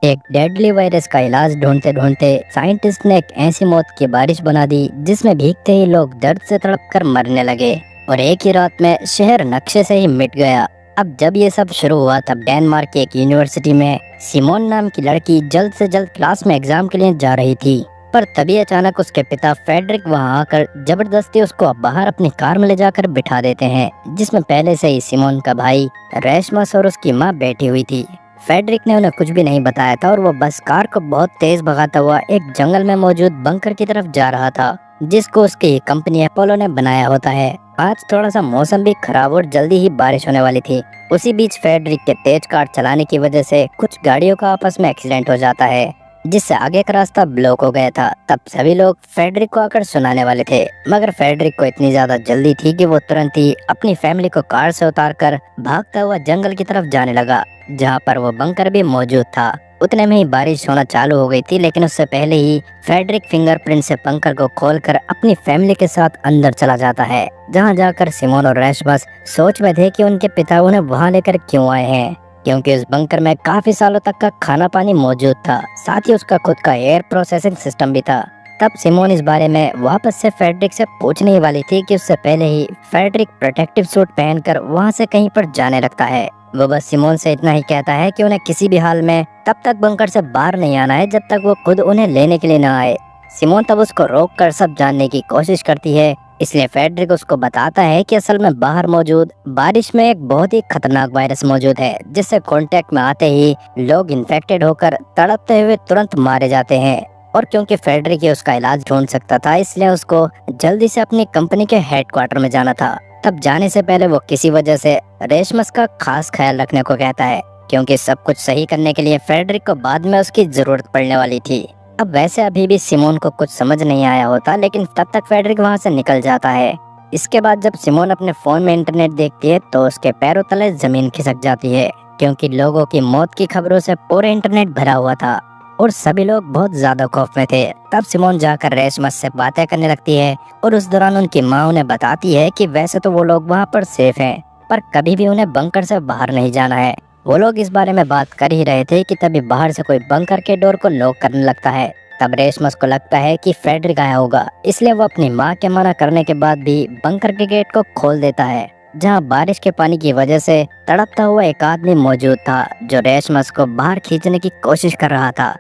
एक deadly virus का इलाज ढूंढते ढूंढते साइंटिस्ट ने एक ऐसी मौत की बारिश बना दी जिसमें भीगते ही लोग दर्द से तड़प कर मरने लगे और एक ही रात में शहर नक्शे से ही मिट गया। अब जब ये सब शुरू हुआ तब डेनमार्क की एक यूनिवर्सिटी में सिमोन नाम की लड़की जल्द से जल्द क्लास में एग्जाम के लिए जा रही थी। पर तभी अचानक उसके पिता फेडरिक वहां आकर जबरदस्ती उसको बाहर अपनी कार में ले जाकर बिठा देते हैं, जिसमें पहले से ही सिमोन का भाई रेशमस और उसकी माँ बैठी हुई थी। फेडरिक ने उन्हें कुछ भी नहीं बताया था और वो बस कार को बहुत तेज भगाता हुआ एक जंगल में मौजूद बंकर की तरफ जा रहा था, जिसको उसकी कंपनी अपोलो ने बनाया होता है। आज थोड़ा सा मौसम भी खराब और जल्दी ही बारिश होने वाली थी। उसी बीच फेडरिक के तेज कार चलाने की वजह से कुछ गाड़ियों का आपस में एक्सीडेंट हो जाता है, जिससे आगे का रास्ता ब्लॉक हो गया था। तब सभी लोग फेडरिक को आकर सुनाने वाले थे, मगर फेडरिक को इतनी ज्यादा जल्दी थी कि वो तुरंत ही अपनी फैमिली को कार से उतारकर भागता हुआ जंगल की तरफ जाने लगा, जहाँ पर वो बंकर भी मौजूद था। उतने में ही बारिश होना चालू हो गई थी, लेकिन उससे पहले ही फेडरिक फिंगरप्रिंट से बंकर को खोलकर अपनी फैमिली के साथ अंदर चला जाता है, जहाँ जाकर सिमोन और रेशमस सोच में थे कि उनके पिता उन्हें वहाँ लेकर क्यों आए हैं, क्योंकि उस बंकर में काफी सालों तक का खाना पानी मौजूद था, साथ ही उसका खुद का एयर प्रोसेसिंग सिस्टम भी था। तब सिमोन इस बारे में वापस से फेडरिक से पूछने ही वाली थी कि उससे पहले ही फेडरिक प्रोटेक्टिव सूट पहनकर वहां से कहीं पर जाने लगता है। वो बस सिमोन से इतना ही कहता है कि उन्हें किसी भी हाल में तब तक बंकर से बाहर नहीं आना है जब तक वो खुद उन्हें लेने के लिए न आए। सिमोन तब उसको रोककर सब जानने की कोशिश करती है, इसलिए फेडरिक उसको बताता है कि असल में बाहर मौजूद बारिश में एक बहुत ही खतरनाक वायरस मौजूद है, जिससे कांटेक्ट में आते ही लोग इन्फेक्टेड होकर तड़पते हुए तुरंत मारे जाते हैं। और क्योंकि फेडरिक ही उसका इलाज ढूंढ सकता था, इसलिए उसको जल्दी से अपनी कंपनी के हेडक्वार्टर में जाना था। तब जाने से पहले वो किसी वजह से रेशमस का खास ख्याल रखने को कहता है, क्योंकि सब कुछ सही करने के लिए फेडरिक को बाद में उसकी जरूरत पड़ने वाली थी। अब वैसे अभी भी सिमोन को कुछ समझ नहीं आया होता, लेकिन तब तक फेडरिक वहां से निकल जाता है। इसके बाद जब सिमोन अपने फोन में इंटरनेट देखती है तो उसके पैरों तले जमीन खिसक जाती है, क्योंकि लोगों की मौत की खबरों से पूरा इंटरनेट भरा हुआ था और सभी लोग बहुत ज्यादा खौफ में थे। तब सिमोन जाकर रेशमस से बातें करने लगती है और उस दौरान उनकी माँ उन्हें बताती है कि वैसे तो वो लोग वहाँ पर सेफ हैं, पर कभी भी उन्हें बंकर से बाहर नहीं जाना है। वो लोग इस बारे में बात कर ही रहे थे कि तभी बाहर से कोई बंकर के डोर को लॉक करने लगता है। तब रेशमस को लगता है कि फेडरिक आया होगा, इसलिए वो अपनी माँ के मना करने के बाद भी बंकर के गेट को खोल देता है, जहाँ बारिश के पानी की वजह से तड़पता हुआ एक आदमी मौजूद था, जो रेशमस को बाहर खींचने की कोशिश कर रहा था।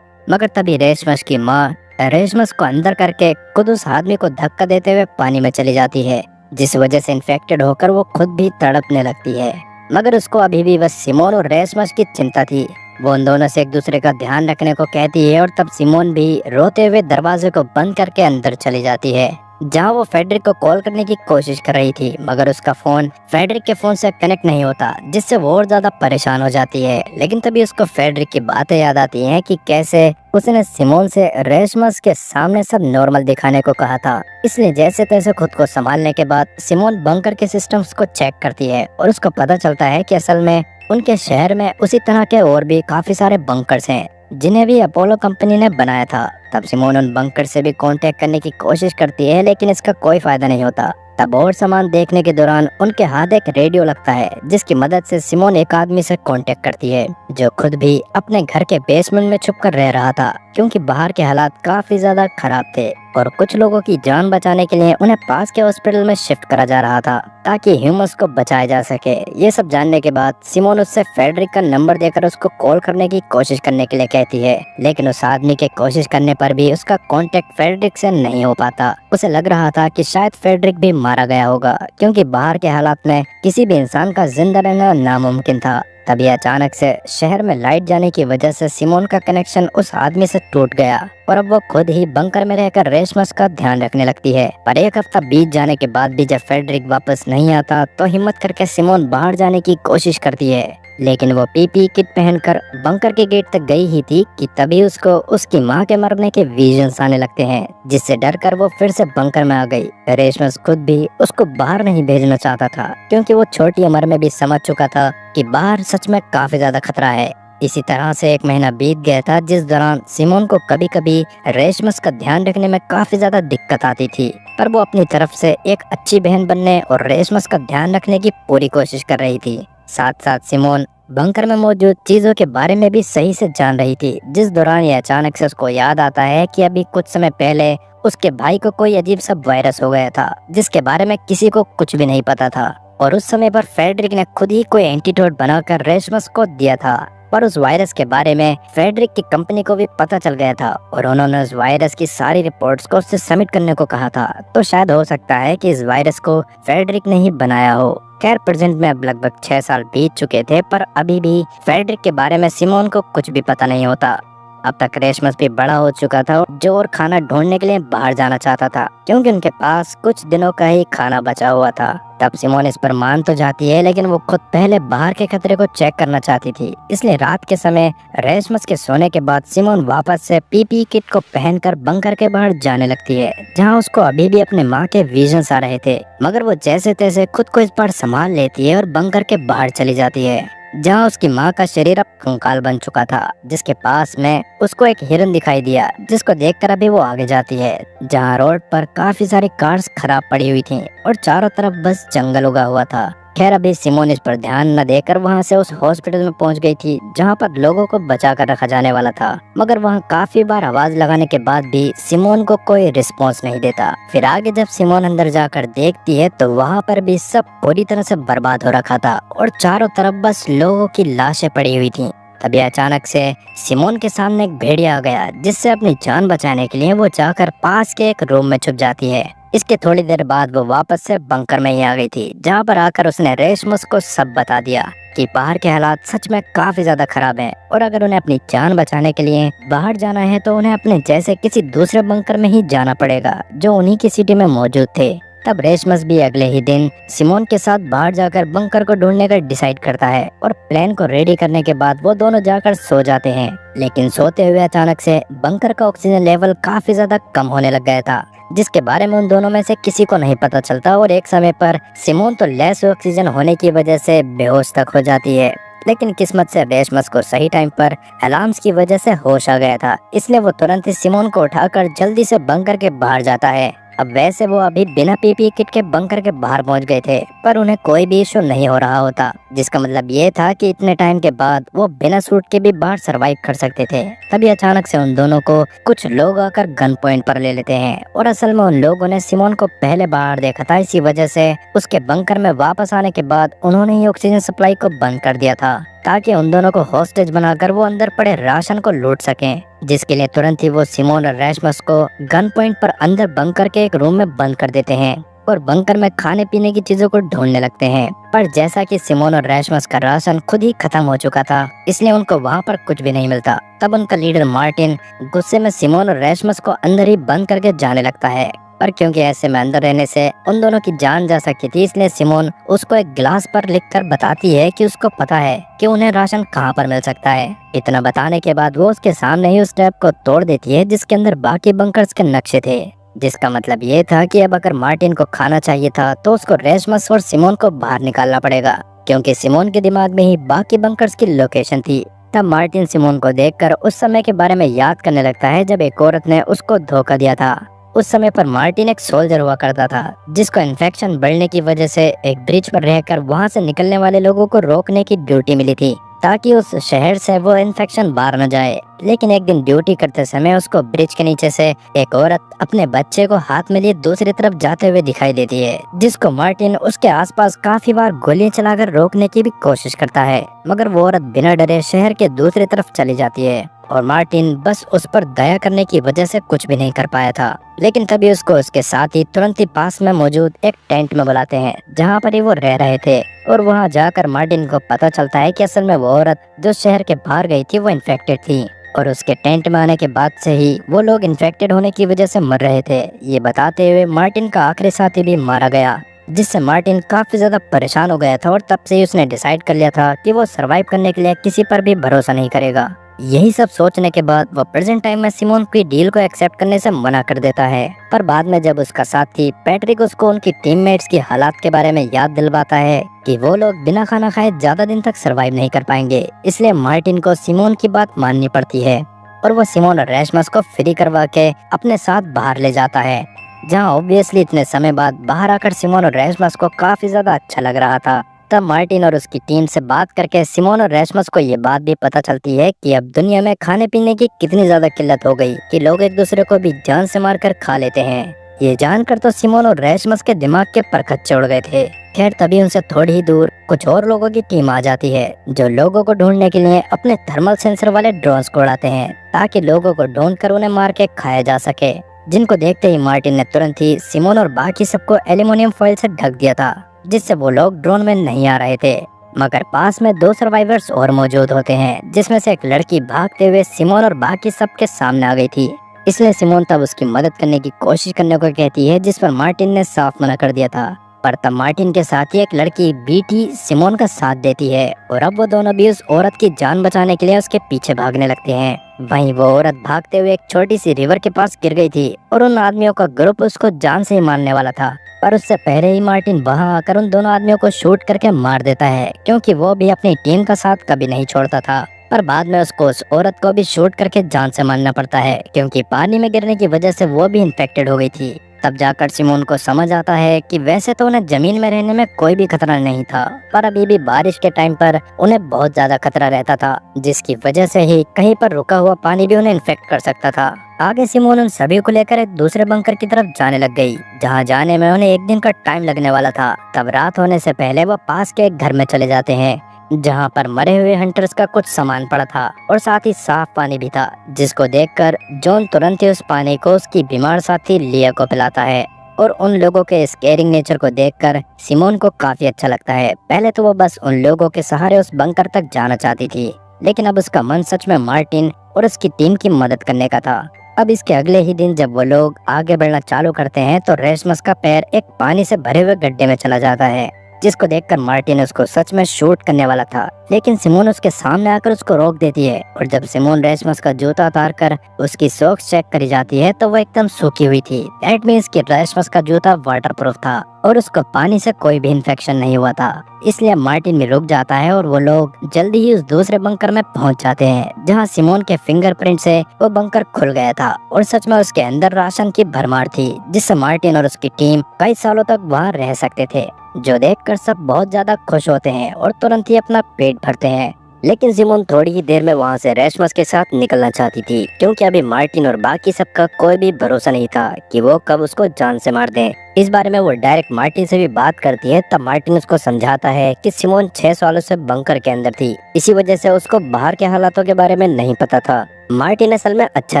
मगर तभी रेशमस की माँ रेशमस को अंदर करके खुद उस आदमी को धक्का देते हुए पानी में चली जाती है, जिस वजह से इन्फेक्टेड होकर वो खुद भी तड़पने लगती है। मगर उसको अभी भी बस सिमोन और रेशमस की चिंता थी। वो उन दोनों से एक दूसरे का ध्यान रखने को कहती है और तब सिमोन भी रोते हुए दरवाजे को बंद करके अंदर चली जाती है, जहाँ वो फेडरिक को कॉल करने की कोशिश कर रही थी, मगर उसका फोन फेडरिक के फोन से कनेक्ट नहीं होता, जिससे वो और ज्यादा परेशान हो जाती है। लेकिन तभी उसको फेडरिक की बातें याद आती हैं कि कैसे उसने सिमोन से रेशमस के सामने सब नॉर्मल दिखाने को कहा था। इसलिए जैसे तैसे खुद को संभालने के बाद सिमोन बंकर के सिस्टम्स को चेक करती है और उसको पता चलता है कि असल में उनके शहर में उसी तरह के और भी काफी सारे बंकर्स हैं, जिन्हें भी अपोलो कंपनी ने बनाया था। तब सिमोन उन बंकर से भी कांटेक्ट करने की कोशिश करती है, लेकिन इसका कोई फायदा नहीं होता। तब और सामान देखने के दौरान उनके हाथ एक रेडियो लगता है, जिसकी मदद से सिमोन एक आदमी से कांटेक्ट करती है, जो खुद भी अपने घर के बेसमेंट में छुपकर रह रहा था, क्योंकि बाहर के हालात काफी ज्यादा खराब थे और कुछ लोगों की जान बचाने के लिए उन्हें पास के हॉस्पिटल में शिफ्ट करा जा रहा था, ताकि ह्यूमंस को बचाया जा सके। ये सब जानने के बाद सिमोन उससे फेडरिक का नंबर देकर उसको कॉल करने की कोशिश करने के लिए कहती है, लेकिन उस आदमी के कोशिश करने पर भी उसका कांटेक्ट फेडरिक से नहीं हो पाता। उसे लग रहा था कि शायद फेडरिक भी मारा गया होगा, क्योंकि बाहर के हालात में किसी भी इंसान का जिंदा रहना नामुमकिन था। तभी अचानक से शहर में लाइट जाने की वजह से सिमोन का कनेक्शन उस आदमी से टूट गया और अब वो खुद ही बंकर में रहकर रेशमस का ध्यान रखने लगती है। पर एक हफ्ता बीत जाने के बाद भी जब फेडरिक वापस नहीं आता तो हिम्मत करके सिमोन बाहर जाने की कोशिश करती है, लेकिन वो पीपी किट पहनकर बंकर के गेट तक गई ही थी कि तभी उसको उसकी माँ के मरने के विजन्स आने लगते हैं, जिससे डरकर वो फिर से बंकर में आ गई। रेशमस खुद भी उसको बाहर नहीं भेजना चाहता था, क्योंकि वो छोटी उम्र में भी समझ चुका था कि बाहर सच में काफी ज्यादा खतरा है। इसी तरह से एक महीना बीत गया था, जिस दौरान सिमोन को कभी कभी रेशमस का ध्यान रखने में काफी ज्यादा दिक्कत आती थी, पर वो अपनी तरफ से एक अच्छी बहन बनने और रेशमस का ध्यान रखने की पूरी कोशिश कर रही थी। साथ साथ सिमोन बंकर में मौजूद चीजों के बारे में भी सही से जान रही थी, जिस दौरान ये अचानक से उसको याद आता है कि अभी कुछ समय पहले उसके भाई को कोई अजीब सा वायरस हो गया था, जिसके बारे में किसी को कुछ भी नहीं पता था। और उस समय पर फ्रेडरिक ने खुद ही कोई एंटीडोट बनाकर रेशमस को दिया था। पर उस वायरस के बारे में फ्रेडरिक की कंपनी को भी पता चल गया था और उन्होंने उस वायरस की सारी रिपोर्ट्स को उससे सबमिट करने को कहा था। तो शायद हो सकता है कि इस वायरस को फ्रेडरिक ने ही बनाया हो। खैर, प्रेजेंट में अब लगभग 6 साल बीत चुके थे, पर अभी भी फ्रेडरिक के बारे में सिमोन को कुछ भी पता नहीं होता। अब तक रेशमस भी बड़ा हो चुका था और जो और खाना ढूंढने के लिए बाहर जाना चाहता था, क्योंकि उनके पास कुछ दिनों का ही खाना बचा हुआ था। तब सिमोन इस पर मान तो जाती है, लेकिन वो खुद पहले बाहर के खतरे को चेक करना चाहती थी। इसलिए रात के समय रेशमस के सोने के बाद सिमोन वापस से पीपी किट को पहनकर बंकर के बाहर जाने लगती है, जहाँ उसको अभी भी अपने माँ के विजन्स आ रहे थे। मगर वो जैसे तैसे खुद को इस बार संभाल लेती है और बंकर के बाहर चली जाती है, जहाँ उसकी माँ का शरीर अब कंकाल बन चुका था। जिसके पास में उसको एक हिरन दिखाई दिया, जिसको देखकर अभी वो आगे जाती है, जहाँ रोड पर काफी सारी कार्स खराब पड़ी हुई थीं और चारों तरफ बस जंगल उगा हुआ था। खैर, अभी सिमोन इस पर ध्यान न देकर वहाँ से उस हॉस्पिटल में पहुँच गई थी, जहाँ पर लोगों को बचा कर रखा जाने वाला था। मगर वहाँ काफी बार आवाज लगाने के बाद भी सिमोन को कोई रिस्पॉन्स नहीं देता। फिर आगे जब सिमोन अंदर जाकर देखती है तो वहाँ पर भी सब पूरी तरह से बर्बाद हो रखा था और चारों तरफ बस लोगों की लाशें पड़ी हुई थी। तभी अचानक से सिमोन के सामने एक भेड़िया आ गया, जिससे अपनी जान बचाने के लिए वो जाकर पास के एक रूम में छुप जाती है। इसके थोड़ी देर बाद वो वापस से बंकर में ही आ गई थी, जहाँ पर आकर उसने रेशमस को सब बता दिया कि बाहर के हालात सच में काफी ज्यादा खराब हैं और अगर उन्हें अपनी जान बचाने के लिए बाहर जाना है तो उन्हें अपने जैसे किसी दूसरे बंकर में ही जाना पड़ेगा, जो उन्हीं की सिटी में मौजूद थे। तब रेशमस भी अगले ही दिन सिमोन के साथ बाहर जाकर बंकर को ढूंढने का डिसाइड करता है और प्लान को रेडी करने के बाद वो दोनों जाकर सो जाते हैं। लेकिन सोते हुए अचानक से बंकर का ऑक्सीजन लेवल काफी ज्यादा कम होने लग गया था, जिसके बारे में उन दोनों में से किसी को नहीं पता चलता और एक समय पर सिमोन तो लेस ऑक्सीजन होने की वजह से बेहोश तक हो जाती है। लेकिन किस्मत से रेशमस को सही टाइम पर अलार्म्स की वजह से होश आ गया था, इसलिए वो तुरंत ही सिमोन को उठाकर जल्दी से बंकर के बाहर जाता है। अब वैसे वो अभी बिना पीपी किट के बंकर के बाहर पहुंच गए थे, पर उन्हें कोई भी इशू नहीं हो रहा होता, जिसका मतलब ये था कि इतने टाइम के बाद वो बिना सूट के भी बाहर सरवाइव कर सकते थे। तभी अचानक से उन दोनों को कुछ लोग आकर गन पॉइंट पर ले लेते हैं और असल में उन लोगों ने सिमोन को पहले बाहर देखा था, इसी वजह से उसके बंकर में वापस आने के बाद उन्होंने ही ऑक्सीजन सप्लाई को बंद कर दिया था, ताकि उन दोनों को हॉस्टेज बनाकर वो अंदर पड़े राशन को लूट सकें। जिसके लिए तुरंत ही वो सिमोन और रेशमस को गन पॉइंट पर अंदर बंकर के एक रूम में बंद कर देते हैं और बंकर में खाने पीने की चीजों को ढूंढने लगते हैं। पर जैसा कि सिमोन और रेशमस का राशन खुद ही खत्म हो चुका था, इसलिए उनको वहाँ पर कुछ भी नहीं मिलता। तब उनका लीडर मार्टिन गुस्से में सिमोन और रेशमस को अंदर ही बंद करके जाने लगता है, पर क्योंकि ऐसे में अंदर रहने से उन दोनों की जान जा सकती थी, इसलिए सिमोन उसको एक गिलास पर लिखकर बताती है कि उसको पता है कि उन्हें राशन कहाँ पर मिल सकता है। इतना बताने के बाद वो उसके सामने ही उस टैब को तोड़ देती है, जिसके अंदर बाकी बंकर्स के नक्शे थे। जिसका मतलब ये था कि अब अगर मार्टिन को खाना चाहिए था तो उसको रेशमस और सिमोन को बाहर निकालना पड़ेगा, क्योंकि सिमोन के दिमाग में ही बाकी बंकर्स की लोकेशन थी। तब मार्टिन सिमोन को देखकर उस समय के बारे में याद करने लगता है जब एक औरत ने उसको धोखा दिया था। उस समय पर मार्टिन एक सोल्जर हुआ करता था, जिसको इन्फेक्शन बढ़ने की वजह से एक ब्रिज पर रहकर वहां से निकलने वाले लोगों को रोकने की ड्यूटी मिली थी, ताकि उस शहर से वो इन्फेक्शन बाहर न जाए। लेकिन एक दिन ड्यूटी करते समय उसको ब्रिज के नीचे से एक औरत अपने बच्चे को हाथ में लिए दूसरी तरफ जाते हुए दिखाई देती है, जिसको मार्टिन उसके आसपास काफी बार गोलियां चलाकर रोकने की भी कोशिश करता है, मगर वो औरत बिना डरे शहर के दूसरी तरफ चली जाती है और मार्टिन बस उस पर दया करने की वजह से कुछ भी नहीं कर पाया था। लेकिन तभी उसको उसके साथ ही तुरंत ही पास में मौजूद एक टेंट में बुलाते हैं, जहाँ पर ही वो रह रहे थे, और वहाँ जाकर मार्टिन को पता चलता है कि असल में वो औरत जो शहर के बाहर गई थी वो इन्फेक्टेड थी और उसके टेंट में आने के बाद से ही वो लोग इन्फेक्टेड होने की वजह से मर रहे थे। ये बताते हुए मार्टिन का आखिरी साथी भी मारा गया, जिससे मार्टिन काफी ज्यादा परेशान हो गया था और तब से ही उसने डिसाइड कर लिया था कि वो सरवाइव करने के लिए किसी पर भी भरोसा नहीं करेगा। यही सब सोचने के बाद वो प्रेजेंट टाइम में सिमोन की डील को एक्सेप्ट करने से मना कर देता है। पर बाद में जब उसका साथी पैट्रिक उसको उनकी टीममेट्स की हालात के बारे में याद दिलवाता है कि वो लोग बिना खाना खाए ज्यादा दिन तक सरवाइव नहीं कर पाएंगे, इसलिए मार्टिन को सिमोन की बात माननी पड़ती है और वो सिमोन और रेशमस को फ्री करवा के अपने साथ बाहर ले जाता है, जहाँ ऑब्वियसली इतने समय बाद बाहर आकर सिमोन और रेशमस को काफी ज्यादा अच्छा लग रहा था। तब मार्टिन और उसकी टीम से बात करके सिमोन और रेशमस को ये बात भी पता चलती है कि अब दुनिया में खाने पीने की कितनी ज्यादा किल्लत हो गई कि लोग एक दूसरे को भी जान से मारकर खा लेते हैं। ये जानकर तो सिमोन और रेशमस के दिमाग के परखच्चे उड़ गए थे। खैर तभी उनसे थोड़ी ही दूर कुछ और लोगों की टीम आ जाती है जो लोगों को ढूंढने के लिए अपने थर्मल सेंसर वाले ड्रोन्स को उड़ाते हैं ताकि लोगों को ढूंढकर उन्हें मार के खाया जा सके। जिनको देखते ही मार्टिन ने तुरंत ही सिमोन और बाकी सबको एल्यूमिनियम फॉइल से ढक दिया था, जिससे वो लोग ड्रोन में नहीं आ रहे थे। मगर पास में 2 सर्वाइवर्स और मौजूद होते हैं, जिसमें से एक लड़की भागते हुए सिमोन और बाकी सबके सामने आ गई थी। इसलिए सिमोन तब उसकी मदद करने की कोशिश करने को कहती है, जिस पर मार्टिन ने साफ मना कर दिया था। पर तब मार्टिन के साथ ही एक लड़की बीटी सिमोन का साथ देती है और अब वो दोनों भी उस औरत की जान बचाने के लिए उसके पीछे भागने लगते हैं। वहीं वो औरत भागते हुए एक छोटी सी रिवर के पास गिर गई थी और उन आदमियों का ग्रुप उसको जान से ही मारने वाला था। पर उससे पहले ही मार्टिन वहां आकर उन दोनों आदमियों को शूट करके मार देता है, क्योंकि वो भी अपनी टीम का साथ कभी नहीं छोड़ता था। पर बाद में उसको उस औरत को भी शूट करके जान से मारना पड़ता है, क्योंकि पानी में गिरने की वजह से वो भी इन्फेक्टेड हो गई थी। तब जाकर सिमोन को समझ आता है कि वैसे तो उन्हें जमीन में रहने में कोई भी खतरा नहीं था, पर अभी भी बारिश के टाइम पर उन्हें बहुत ज्यादा खतरा रहता था, जिसकी वजह से ही कहीं पर रुका हुआ पानी भी उन्हें इन्फेक्ट कर सकता था। आगे सिमोन उन सभी को लेकर एक दूसरे बंकर की तरफ जाने लग गई, जहां जाने में उन्हें 1 दिन का टाइम लगने वाला था। तब रात होने से पहले वो पास के एक घर में चले जाते हैं, जहां पर मरे हुए हंटर्स का कुछ सामान पड़ा था और साथ ही साफ पानी भी था, जिसको देखकर जॉन तुरंत ही उस पानी को उसकी बीमार साथी लिया को पिलाता है। और उन लोगों के स्केरिंग नेचर को देखकर सिमोन को काफी अच्छा लगता है। पहले तो वो बस उन लोगों के सहारे उस बंकर तक जाना चाहती थी, लेकिन अब उसका मन सच में मार्टिन और उसकी टीम की मदद करने का था। अब इसके अगले ही दिन जब वो लोग आगे बढ़ना चालू करते हैं तो रेशमस का पैर एक पानी से भरे हुए गड्ढे में चला जाता है, जिसको देखकर मार्टिन उसको सच में शूट करने वाला था, लेकिन सिमोन उसके सामने आकर उसको रोक देती है। और जब सिमोन रेशमस का जूता उतार कर उसकी सॉक्स चेक करी जाती है तो वो एकदम सूखी हुई थी। दैट मींस कि रेशमस का जूता वाटरप्रूफ था और उसको पानी से कोई भी इन्फेक्शन नहीं हुआ था। इसलिए मार्टिन भी रुक जाता है और वो लोग जल्दी ही उस दूसरे बंकर में पहुंच जाते हैं, जहां सिमोन के फिंगरप्रिंट से वो बंकर खुल गया था और सच में उसके अंदर राशन की भरमार थी, जिससे मार्टिन और उसकी टीम कई सालों तक वहां रह सकते थे। जो देखकर सब बहुत ज्यादा खुश होते हैं और तुरंत ही अपना पेट भरते हैं। लेकिन सिमोन थोड़ी ही देर में वहां से रेशमस के साथ निकलना चाहती थी, क्योंकि अभी मार्टिन और बाकी सबका कोई भी भरोसा नहीं था कि वो कब उसको जान से मार दें। इस बारे में वो डायरेक्ट मार्टिन से भी बात करती है। तब मार्टिन उसको समझाता है कि सिमोन 6 सालों से बंकर के अंदर थी, इसी वजह से उसको बाहर के हालातों के बारे में नहीं पता था। मार्टिन असल में अच्छा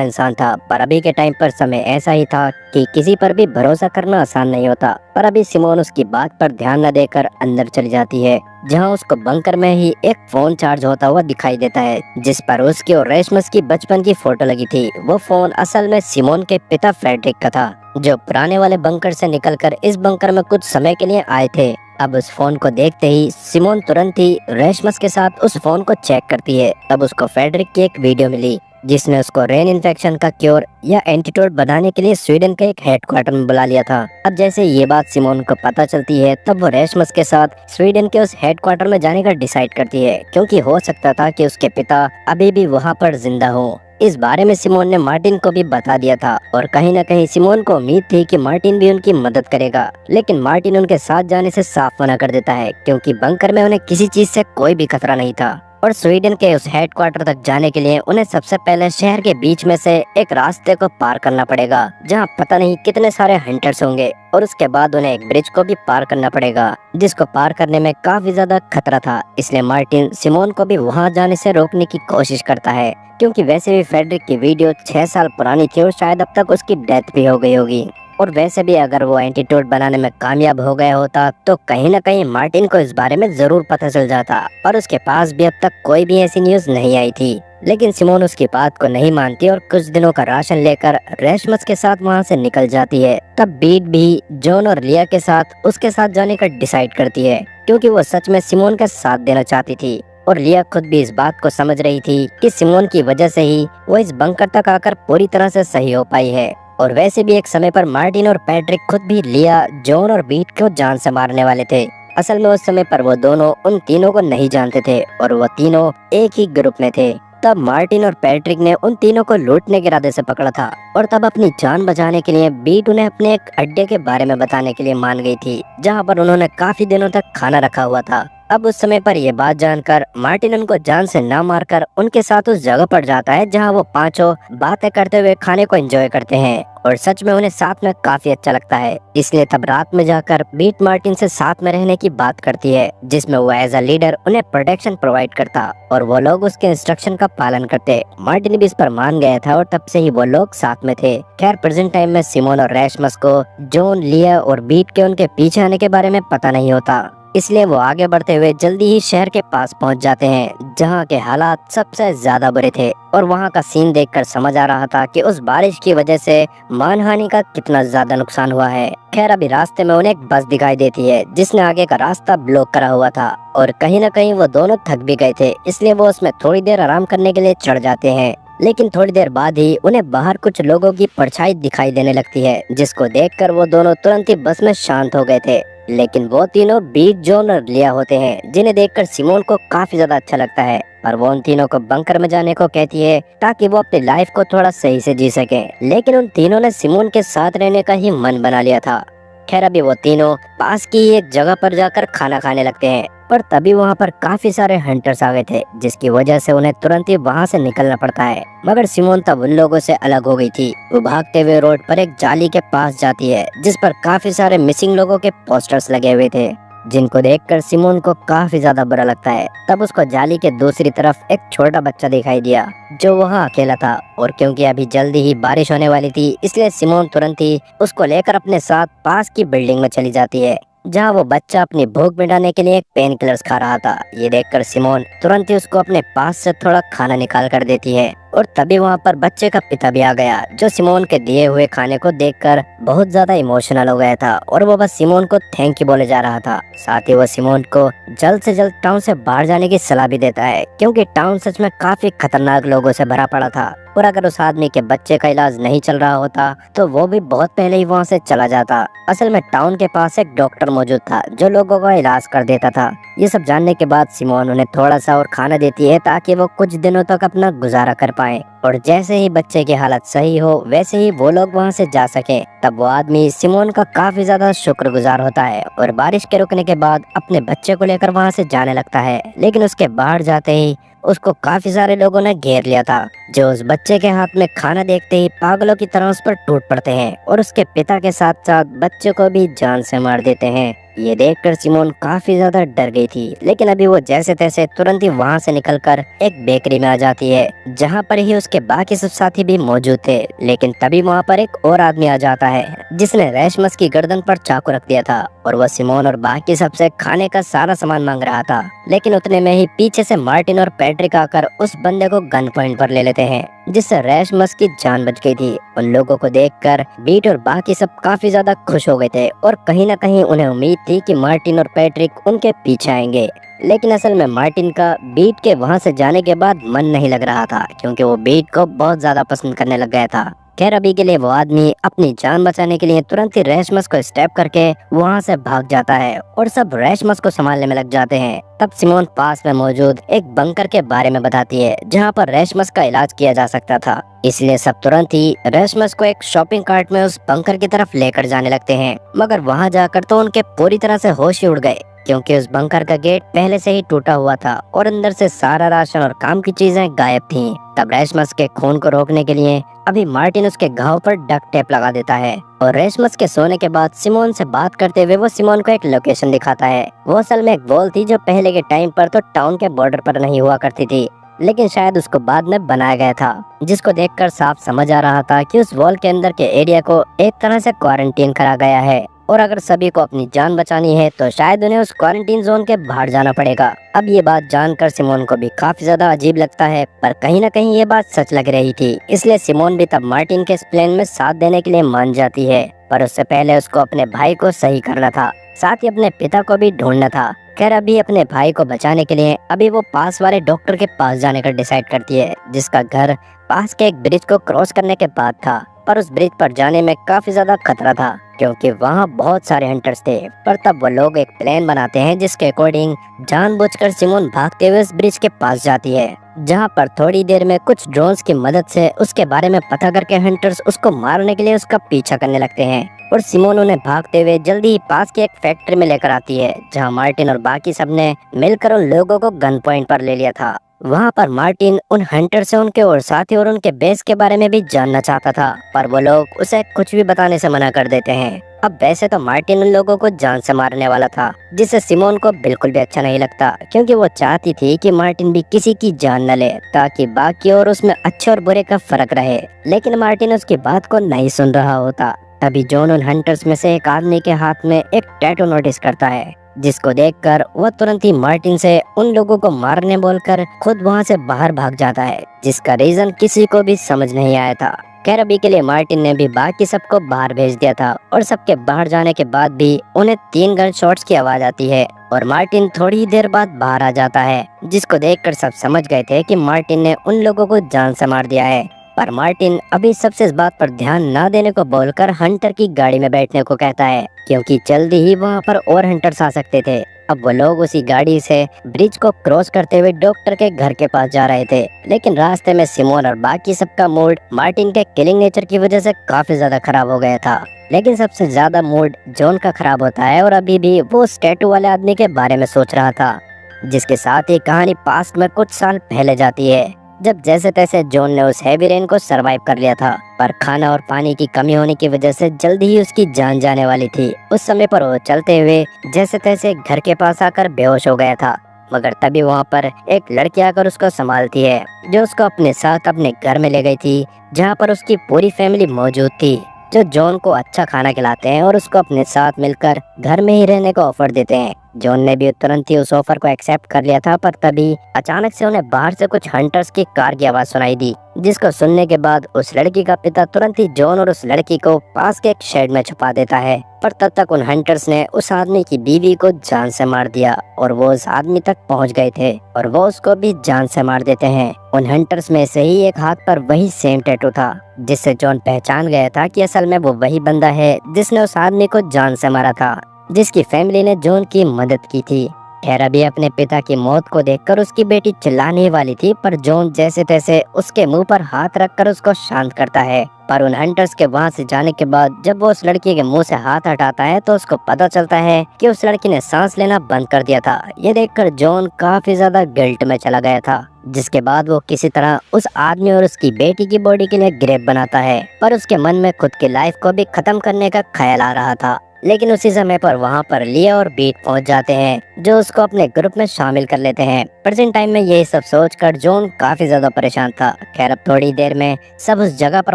इंसान था, पर अभी के टाइम पर समय ऐसा ही था कि किसी पर भी भरोसा करना आसान नहीं होता। पर अभी सिमोन उसकी बात पर ध्यान न देकर अंदर चली जाती है, जहां उसको बंकर में ही एक फोन चार्ज होता हुआ दिखाई देता है, जिस पर उसकी और रेशमस की बचपन की फोटो लगी थी। वो फोन असल में सिमोन के पिता फ्रेडरिक का था, जो पुराने वाले बंकर से निकलकर इस बंकर में कुछ समय के लिए आए थे। अब उस फोन को देखते ही सिमोन तुरंत ही रेशमस के साथ उस फोन को चेक करती है। तब उसको फ्रेडरिक की एक वीडियो मिली, जिसने उसको रेन इन्फेक्शन का क्योर या एंटीडोट बनाने के लिए स्वीडन के एक हेडक्वार्टर में बुला लिया था। अब जैसे ये बात सिमोन को पता चलती है, तब वो रेशमस के साथ स्वीडन के उस हेडक्वार्टर में जाने का डिसाइड करती है, क्योंकि हो सकता था कि उसके पिता अभी भी वहाँ पर जिंदा हो। इस बारे में सिमोन ने मार्टिन को भी बता दिया था और कहीं न कहीं सिमोन को उम्मीद थी कि मार्टिन भी उनकी मदद करेगा, लेकिन मार्टिन उनके साथ जाने से साफ मना कर देता है, क्योंकि बंकर में उन्हें किसी चीज से कोई भी खतरा नहीं था। और स्वीडन के उस हेडक्वार्टर तक जाने के लिए उन्हें सबसे पहले शहर के बीच में से एक रास्ते को पार करना पड़ेगा, जहां पता नहीं कितने सारे हंटर्स होंगे, और उसके बाद उन्हें एक ब्रिज को भी पार करना पड़ेगा, जिसको पार करने में काफी ज्यादा खतरा था। इसलिए मार्टिन सिमोन को भी वहां जाने से रोकने की कोशिश करता है, क्योंकि वैसे भी फ्रेडरिक की वीडियो 6 साल पुरानी थी और शायद अब तक उसकी डेथ भी हो गई होगी। और वैसे भी अगर वो एंटीडोट बनाने में कामयाब हो गया होता तो कहीं न कहीं मार्टिन को इस बारे में जरूर पता चल जाता, और उसके पास भी अब तक कोई भी ऐसी न्यूज नहीं आई थी। लेकिन सिमोन उसकी बात को नहीं मानती और कुछ दिनों का राशन लेकर रेशमस के साथ वहां से निकल जाती है। तब बीट भी जॉन और लिया के साथ उसके साथ जाने का डिसाइड करती है, क्योंकि वो सच में सिमोन का साथ देना चाहती थी। और लिया खुद भी इस बात को समझ रही थी कि सिमोन की वजह से ही वो इस बंकर तक आकर पूरी तरह से सही हो पाई है। और वैसे भी एक समय पर मार्टिन और पैट्रिक खुद भी लिया, जॉन और बीट को जान से मारने वाले थे। असल में उस समय पर वो दोनों उन तीनों को नहीं जानते थे और वो तीनों एक ही ग्रुप में थे। तब मार्टिन और पैट्रिक ने उन तीनों को लूटने के इरादे से पकड़ा था, और तब अपनी जान बचाने के लिए बीट उन्हें अपने एक अड्डे के बारे में बताने के लिए मान गई थी, जहां पर उन्होंने काफी दिनों तक खाना रखा हुआ था। अब उस समय पर ये बात जानकर मार्टिन उनको जान से ना मारकर उनके साथ उस जगह पर जाता है जहाँ वो पांचों बातें करते हुए खाने को एंजॉय करते हैं और सच में उन्हें साथ में काफी अच्छा लगता है। इसलिए तब रात में जाकर बीट मार्टिन से साथ में रहने की बात करती है, जिसमें वो एज अ लीडर उन्हें प्रोटेक्शन प्रोवाइड करता और वो लोग उसके इंस्ट्रक्शन का पालन करते। मार्टिन भी इस पर मान गया था और तब से ही वो लोग साथ में थे। खैर प्रेजेंट टाइम में सिमोन और रैशमस को जॉन, लिया और बीट के उनके पीछे आने के बारे में पता नहीं होता, इसलिए वो आगे बढ़ते हुए जल्दी ही शहर के पास पहुंच जाते हैं जहां के हालात सबसे ज्यादा बुरे थे और वहां का सीन देखकर समझ आ रहा था कि उस बारिश की वजह से मानहानि का कितना ज्यादा नुकसान हुआ है। खैर अभी रास्ते में उन्हें एक बस दिखाई देती है जिसने आगे का रास्ता ब्लॉक करा हुआ था और कहीं न कहीं वो दोनों थक भी गए थे, इसलिए वो उसमें थोड़ी देर आराम करने के लिए चढ़ जाते हैं। लेकिन थोड़ी देर बाद ही उन्हें बाहर कुछ लोगों की परछाई दिखाई देने लगती है, जिसको देखकर वो दोनों तुरंत ही बस में शांत हो गए थे। लेकिन वो तीनों बीट, जॉन और लिया होते हैं, जिन्हें देखकर सिमोन को काफी ज्यादा अच्छा लगता है और वो उन तीनों को बंकर में जाने को कहती है ताकि वो अपनी लाइफ को थोड़ा सही से जी सके। लेकिन उन तीनों ने सिमोन के साथ रहने का ही मन बना लिया था। खैर अभी वो तीनों पास की एक जगह पर जाकर खाना खाने लगते हैं, पर तभी वहाँ पर काफी सारे हंटर्स आ गए थे, जिसकी वजह से उन्हें तुरंत ही वहाँ से निकलना पड़ता है। मगर सिमोन तब उन लोगों से अलग हो गई थी। वो भागते हुए रोड पर एक जाली के पास जाती है जिस पर काफी सारे मिसिंग लोगों के पोस्टर्स लगे हुए थे, जिनको देखकर सिमोन को काफी ज्यादा बुरा लगता है। तब उसको जाली के दूसरी तरफ एक छोटा बच्चा दिखाई दिया जो वहाँ अकेला था और क्योंकि अभी जल्दी ही बारिश होने वाली थी, इसलिए सिमोन तुरंत ही उसको लेकर अपने साथ पास की बिल्डिंग में चली जाती है जहाँ वो बच्चा अपनी भूख मिटाने के लिए पेन किलर्स खा रहा था। ये देखकर सिमोन तुरंत ही उसको अपने पास से थोड़ा खाना निकाल कर देती है और तभी वहाँ पर बच्चे का पिता भी आ गया जो सिमोन के दिए हुए खाने को देखकर बहुत ज्यादा इमोशनल हो गया था और वो बस सिमोन को थैंक यू बोले जा रहा था। साथ ही वो सिमोन को जल्द से जल्द टाउन से बाहर जाने की सलाह भी देता है क्योंकि टाउन सच में काफी खतरनाक लोगों से भरा पड़ा था और अगर उस आदमी के बच्चे का इलाज नहीं चल रहा होता तो वो भी बहुत पहले ही वहाँ से चला जाता। असल में टाउन के पास एक डॉक्टर मौजूद था जो लोगों का इलाज कर देता था। ये सब जानने के बाद सिमोन उन्हें थोड़ा सा और खाना देती है ताकि वो कुछ दिनों तक अपना गुजारा कर पाए और जैसे ही बच्चे की हालत सही हो वैसे ही वो लोग वहाँ से जा सके। तब वो आदमी सिमोन का काफी ज्यादा शुक्रगुजार होता है और बारिश के रुकने के बाद अपने बच्चे को लेकर वहाँ से जाने लगता है। लेकिन उसके बाहर जाते ही उसको काफी सारे लोगों ने घेर लिया था जो उस बच्चे के हाथ में खाना देखते ही पागलों की तरह उस पर टूट पड़ते हैं और उसके पिता के साथ साथ बच्चे को भी जान से मार देते हैं। ये देखकर सिमोन काफी ज्यादा डर गई थी, लेकिन अभी वो जैसे तैसे तुरंत ही वहाँ से निकलकर एक बेकरी में आ जाती है जहाँ पर ही उसके बाकी सब साथी भी मौजूद थे। लेकिन तभी वहाँ पर एक और आदमी आ जाता है जिसने रैशमस की गर्दन पर चाकू रख दिया था और वह सिमोन और बाकी सबसे खाने का सारा सामान मांग रहा था। लेकिन उतने में ही पीछे से मार्टिन और पैट्रिक आकर उस बंदे को गन पॉइंट पर ले लेते हैं, जिससे रैशमस की जान बच गई थी। उन लोगों को देखकर बीट और बाकी सब काफी ज्यादा खुश हो गए थे और कहीं न कहीं उन्हें उम्मीद थी कि मार्टिन और पैट्रिक उनके पीछे आएंगे। लेकिन असल में मार्टिन का बीट के वहां से जाने के बाद मन नहीं लग रहा था क्योंकि वो बीट को बहुत ज्यादा पसंद करने लग गया था। खैर अभी के लिए वो आदमी अपनी जान बचाने के लिए तुरंत ही रैशमस को स्टेप करके वहां से भाग जाता है और सब रैशमस को संभालने में लग जाते हैं। तब सिमोन पास में मौजूद एक बंकर के बारे में बताती है जहां पर रैशमस का इलाज किया जा सकता था, इसलिए सब तुरंत ही रैशमस को एक शॉपिंग कार्ट में उस बंकर की तरफ लेकर जाने लगते हैं। मगर वहां जाकर तो उनके पूरी तरह से होश ही उड़ गए क्योंकि उस बंकर का गेट पहले से ही टूटा हुआ था और अंदर से सारा राशन और काम की चीजें गायब थीं। तब रैशमस के खून को रोकने के लिए अभी मार्टिन उसके घाव पर डक टेप लगा देता है और रैशमस के सोने के बाद सिमोन से बात करते हुए वो सिमोन को एक लोकेशन दिखाता है। वो असल में एक वॉल थी जो पहले के टाइम पर तो टाउन के बॉर्डर पर नहीं हुआ करती थी, लेकिन शायद उसको बाद में बनाया गया था, जिसको देखकर साफ समझ आ रहा था कि उस वॉल के अंदर के एरिया को एक तरह से क्वारंटीन करा गया है और अगर सभी को अपनी जान बचानी है तो शायद उन्हें उस क्वारंटीन जोन के बाहर जाना पड़ेगा। अब ये बात जानकर सिमोन को भी काफी ज्यादा अजीब लगता है, पर कहीं न कहीं ये बात सच लग रही थी, इसलिए सिमोन भी तब मार्टिन के इस प्लान में साथ देने के लिए मान जाती है। पर उससे पहले उसको अपने भाई को सही करना था, साथ ही अपने पिता को भी ढूंढना था। खैर अभी अपने भाई को बचाने के लिए अभी वो पास वाले डॉक्टर के पास जाने का डिसाइड करती है, जिसका घर पास के एक ब्रिज को क्रॉस करने के बाद था। पर उस ब्रिज पर जाने में काफी ज्यादा खतरा था क्योंकि वहाँ बहुत सारे हंटर्स थे। पर तब वो लोग एक प्लान बनाते हैं जिसके अकॉर्डिंग जानबूझकर सिमोन भागते हुए उस ब्रिज के पास जाती है जहाँ पर थोड़ी देर में कुछ ड्रोन्स की मदद से उसके बारे में पता करके हंटर्स उसको मारने के लिए उसका पीछा करने लगते हैं और सिमोन उन्हें भागते हुए जल्दी ही पास की एक फैक्ट्री में लेकर आती है, जहाँ मार्टिन और बाकी सब ने मिलकर उन लोगों को गन पॉइंट पर ले लिया था। वहाँ पर मार्टिन उन हंटर से उनके और साथी और उनके बेस के बारे में भी जानना चाहता था, पर वो लोग उसे कुछ भी बताने से मना कर देते हैं। अब वैसे तो मार्टिन उन लोगों को जान से मारने वाला था, जिससे सिमोन को बिल्कुल भी अच्छा नहीं लगता, क्योंकि वो चाहती थी कि मार्टिन भी किसी की जान न ले ताकि बाकी और उसमें अच्छे और बुरे का फर्क रहे। लेकिन मार्टिन उसकी बात को नहीं सुन रहा होता। तभी जॉन उन हंटर्स में से एक आदमी के हाथ में एक टैटू नोटिस करता है, जिसको देखकर वह तुरंत ही मार्टिन से उन लोगों को मारने बोलकर खुद वहां से बाहर भाग जाता है, जिसका रीजन किसी को भी समझ नहीं आया था। खैर अभी के लिए मार्टिन ने भी बाकी सबको बाहर भेज दिया था और सबके बाहर जाने के बाद भी उन्हें 3 गन शॉट्स की आवाज आती है और मार्टिन थोड़ी ही देर बाद बाहर आ जाता है, जिसको देखकर सब समझ गए थे कि मार्टिन ने उन लोगों को जान से मार दिया है। पर मार्टिन अभी सबसे इस बात पर ध्यान न देने को बोलकर हंटर की गाड़ी में बैठने को कहता है, क्योंकि जल्दी ही वहाँ पर और हंटर्स आ सकते थे। अब वो लोग उसी गाड़ी से ब्रिज को क्रॉस करते हुए डॉक्टर के घर के पास जा रहे थे, लेकिन रास्ते में सिमोन और बाकी सबका मूड मार्टिन के किलिंग नेचर की वजह से काफी ज्यादा खराब हो गया था। लेकिन सबसे ज्यादा मूड जॉन का खराब होता है और अभी भी वो उस टैटू वाले आदमी के बारे में सोच रहा था, जिसके साथ ही कहानी पास्ट में कुछ साल पहले जाती है, जब जैसे तैसे जॉन ने उस हैवी रेन को सरवाइव कर लिया था, पर खाना और पानी की कमी होने की वजह से जल्दी ही उसकी जान जाने वाली थी। उस समय पर वो चलते हुए जैसे तैसे घर के पास आकर बेहोश हो गया था, मगर तभी वहाँ पर एक लड़की आकर उसको संभालती है, जो उसको अपने साथ अपने घर में ले गई थी, जहाँ पर उसकी पूरी फैमिली मौजूद थी, जो जॉन को अच्छा खाना खिलाते हैं और उसको अपने साथ मिलकर घर में ही रहने को ऑफर देते हैं। जॉन ने भी तुरंत ही उस ऑफर को एक्सेप्ट कर लिया था, पर तभी अचानक से उन्हें बाहर से कुछ हंटर्स की कार की आवाज सुनाई दी, जिसको सुनने के बाद उस लड़की का पिता तुरंत ही जॉन और उस लड़की को पास के एक शेड में छुपा देता है। पर तब तक उन हंटर्स ने उस आदमी की बीवी को जान से मार दिया और वो उस आदमी तक पहुंच गए थे और वो उसको भी जान से मार देते हैं। उन हंटर्स में से ही एक हाथ पर वही सेम टैटू था, जिससे जॉन पहचान गया था कि असल में वो वही बंदा है जिसने उस आदमी को जान से मारा था, जिसकी फैमिली ने जॉन की मदद की थी। खैर अभी अपने पिता की मौत को देखकर उसकी बेटी चिल्लाने ही वाली थी, पर जॉन जैसे तैसे उसके मुंह पर हाथ रखकर उसको शांत करता है। पर उन हंटर्स के वहां से जाने के बाद जब वो उस लड़की के मुंह से हाथ हटाता है तो उसको पता चलता है कि उस लड़की ने सांस लेना बंद कर दिया था। ये देखकर जॉन काफी ज्यादा गिल्ट में चला गया था, जिसके बाद वो किसी तरह उस आदमी और उसकी बेटी की बॉडी के लिए ग्रेव बनाता है, पर उसके मन में खुद की लाइफ को भी खत्म करने का ख्याल आ रहा था। लेकिन उसी समय पर वहाँ पर लिया और बीट पहुँच जाते हैं, जो उसको अपने ग्रुप में शामिल कर लेते हैं। प्रेजेंट टाइम में यही सब सोचकर जॉन काफी ज्यादा परेशान था। खैर अब थोड़ी देर में सब उस जगह पर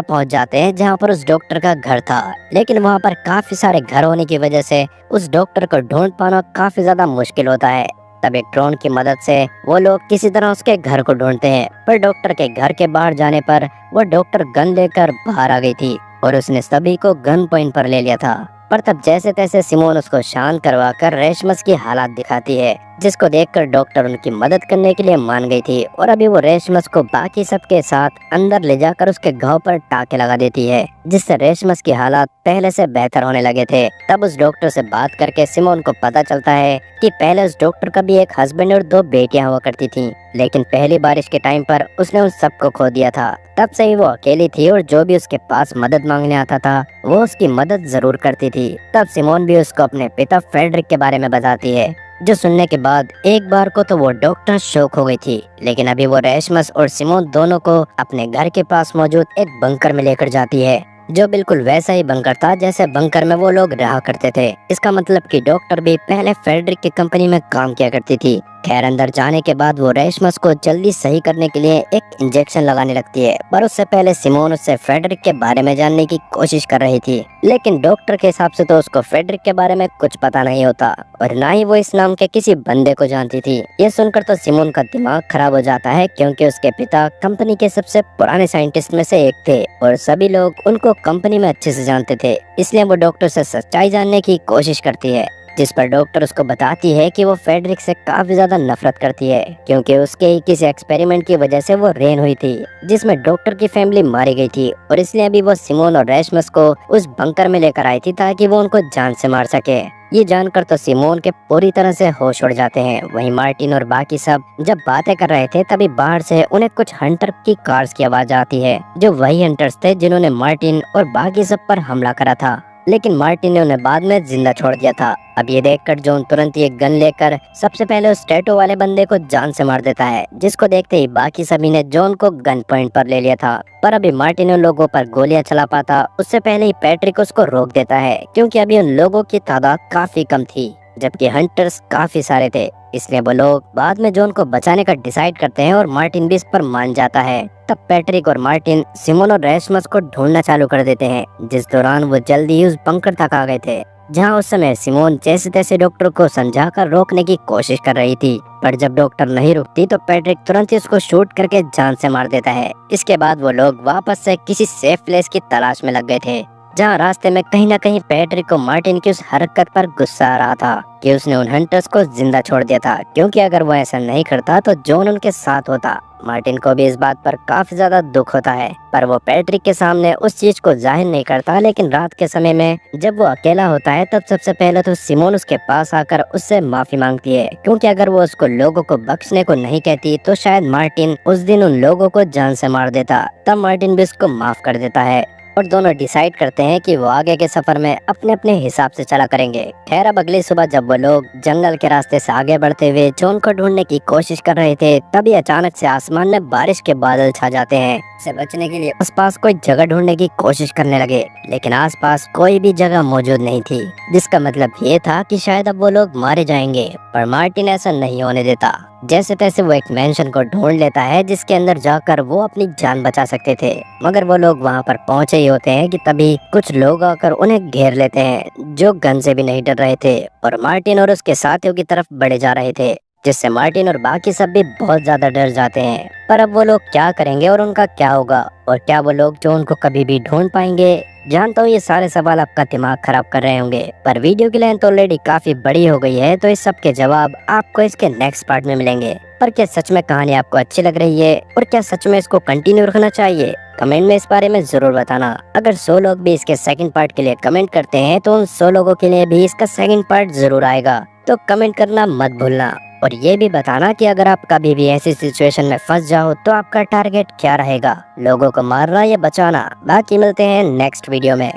पहुँच जाते हैं जहाँ पर उस डॉक्टर का घर था, लेकिन वहाँ पर काफी सारे घर होने की वजह से उस डॉक्टर को ढूंढ पाना काफी ज्यादा मुश्किल होता है। तब एक ड्रोन की मदद से वो लोग किसी तरह उसके घर को ढूंढते हैं, पर डॉक्टर के घर के बाहर जाने पर वो डॉक्टर गन लेकर बाहर आ गई थी और उसने सभी को गन पॉइंट पर ले लिया था। पर तब जैसे तैसे सिमोन उसको शांत करवाकर रेशमस की हालात दिखाती है, जिसको देखकर डॉक्टर उनकी मदद करने के लिए मान गई थी और अभी वो रेशमस को बाकी सबके साथ अंदर ले जाकर उसके घाव पर टाके लगा देती है, जिससे रेशमस की हालात पहले से बेहतर होने लगे थे। तब उस डॉक्टर से बात करके सिमोन को पता चलता है कि पहले उस डॉक्टर का भी एक हस्बैंड और 2 बेटियां हुआ करती थी, लेकिन पहली बारिश के टाइम पर उसने उन सबको खो दिया था। तब से ही वो अकेली थी और जो भी उसके पास मदद मांगने आता था वो उसकी मदद जरूर करती थी। तब सिमोन भी उसको अपने पिता फ्रेडरिक के बारे में बताती है, जो सुनने के बाद एक बार को तो वो डॉक्टर शॉक हो गई थी, लेकिन अभी वो रेशमस और सिमोन दोनों को अपने घर के पास मौजूद एक बंकर में लेकर जाती है, जो बिल्कुल वैसा ही बंकर था जैसे बंकर में वो लोग रहा करते थे। इसका मतलब कि डॉक्टर भी पहले फ्रेडरिक की कंपनी में काम किया करती थी। खैर अंदर जाने के बाद वो रेशमस को जल्दी सही करने के लिए एक इंजेक्शन लगाने लगती है, पर उससे पहले सिमोन उससे फ्रेडरिक के बारे में जानने की कोशिश कर रही थी, लेकिन डॉक्टर के हिसाब से तो उसको फ्रेडरिक के बारे में कुछ पता नहीं होता और ना ही वो इस नाम के किसी बंदे को जानती थी। ये सुनकर तो सिमोन का दिमाग खराब हो जाता है, क्योंकि उसके पिता कंपनी के सबसे पुराने साइंटिस्ट में से एक थे और सभी लोग उनको कंपनी में अच्छे से जानते थे, इसलिए वो डॉक्टर से सच्चाई जानने की कोशिश करती है। जिस पर डॉक्टर उसको बताती है कि वो फेडरिक से काफी ज्यादा नफरत करती है, क्योंकि उसके ही किसी एक्सपेरिमेंट की वजह से वो रेन हुई थी जिसमें डॉक्टर की फैमिली मारी गई थी, और इसलिए अभी वो सिमोन और रेशमस को उस बंकर में लेकर आई थी ताकि वो उनको जान से मार सके। ये जानकर तो सिमोन के पूरी तरह से होश उड़ जाते हैं। वहीं मार्टिन और बाकी सब जब बातें कर रहे थे तभी बाहर से उन्हें कुछ हंटर की कार्स की आवाज आती है, जो वही हंटर्स थे जिन्होंने मार्टिन और बाकी सब पर हमला करा था, लेकिन मार्टिन ने उन्हें बाद में जिंदा छोड़ दिया था। अब ये देखकर जॉन तुरंत ही एक गन लेकर सबसे पहले उस टैटू वाले बंदे को जान से मार देता है, जिसको देखते ही बाकी सभी ने जॉन को गन पॉइंट पर ले लिया था। पर अभी मार्टिन उन लोगों पर गोलियां चला पाता उससे पहले ही पैट्रिक उसको रोक देता है, क्योंकि अभी उन लोगों की तादाद काफी कम थी जबकि हंटर्स काफी सारे थे। इसलिए वो लोग बाद में जॉन को बचाने का डिसाइड करते हैं और मार्टिन भी इस पर मान जाता है। तब पैट्रिक और मार्टिन सिमोन और रेशमस को ढूंढना चालू कर देते हैं, जिस दौरान वो जल्दी ही उस बंकर तक आ गए थे, जहां उस समय सिमोन जैसे तैसे डॉक्टर को समझाकर रोकने की कोशिश कर रही थी। पर जब डॉक्टर नहीं रुकती तो पैट्रिक तुरंत ही उसको शूट करके जान से मार देता है। इसके बाद वो लोग वापस से किसी सेफ प्लेस की तलाश में लग गए थे, जहाँ रास्ते में कहीं न कहीं पैट्रिक को मार्टिन की उस हरकत पर गुस्सा आ रहा था कि उसने उन हंटर्स को जिंदा छोड़ दिया था, क्योंकि अगर वो ऐसा नहीं करता तो जॉन उनके साथ होता। मार्टिन को भी इस बात पर काफी ज्यादा दुख होता है, पर वो पैट्रिक के सामने उस चीज को जाहिर नहीं करता। लेकिन रात के समय में जब वो अकेला होता है तब सबसे पहले तो सिमोन उसके पास आकर उससे माफी मांगती है, क्योंकि अगर वो उसको लोगों को बख्शने को नहीं कहती तो शायद मार्टिन उस दिन उन लोगों को जान से मार देता। तब मार्टिन भी उसको माफ कर देता है और दोनों डिसाइड करते हैं कि वो आगे के सफर में अपने अपने हिसाब से चला करेंगे। खैर अब अगली सुबह जब वो लोग जंगल के रास्ते से आगे बढ़ते हुए जॉन को ढूंढने की कोशिश कर रहे थे, तभी अचानक से आसमान में बारिश के बादल छा जाते हैं। से बचने के लिए आसपास कोई जगह ढूंढने की कोशिश करने लगे, लेकिन आसपास कोई भी जगह मौजूद नहीं थी, जिसका मतलब ये था कि शायद अब वो लोग मारे जाएंगे। पर मार्टिन ऐसा नहीं होने देता। जैसे तैसे वो एक मैंशन को ढूंढ लेता है जिसके अंदर जाकर वो अपनी जान बचा सकते थे, मगर वो लोग वहाँ पर पहुँचे ही होते हैं कि तभी कुछ लोग आकर उन्हें घेर लेते हैं, जो गन से भी नहीं डर रहे थे और मार्टिन और उसके साथियों की तरफ बढ़े जा रहे थे, जिससे मार्टिन और बाकी सब भी बहुत ज्यादा डर जाते हैं। पर अब वो लोग क्या करेंगे और उनका क्या होगा, और क्या वो लोग जो उनको कभी भी ढूंढ पाएंगे? जानता हूँ ये सारे सवाल आपका दिमाग खराब कर रहे होंगे, पर वीडियो की लेंथ ऑलरेडी काफी बड़ी हो गई है, तो इस सब के जवाब आपको इसके नेक्स्ट पार्ट में मिलेंगे। पर क्या सच में कहानी आपको अच्छी लग रही है, और क्या सच में इसको कंटिन्यू रखना चाहिए? कमेंट में इस बारे में जरूर बताना। अगर 100 लोग भी इसके सेकंड पार्ट के लिए कमेंट करते हैं तो उन 100 लोगों के लिए भी इसका सेकंड पार्ट जरूर आएगा, तो कमेंट करना मत भूलना। और ये भी बताना कि अगर आप कभी भी ऐसी सिचुएशन में फंस जाओ तो आपका टारगेट क्या रहेगा, लोगों को मारना या बचाना। बाकी मिलते हैं नेक्स्ट वीडियो में।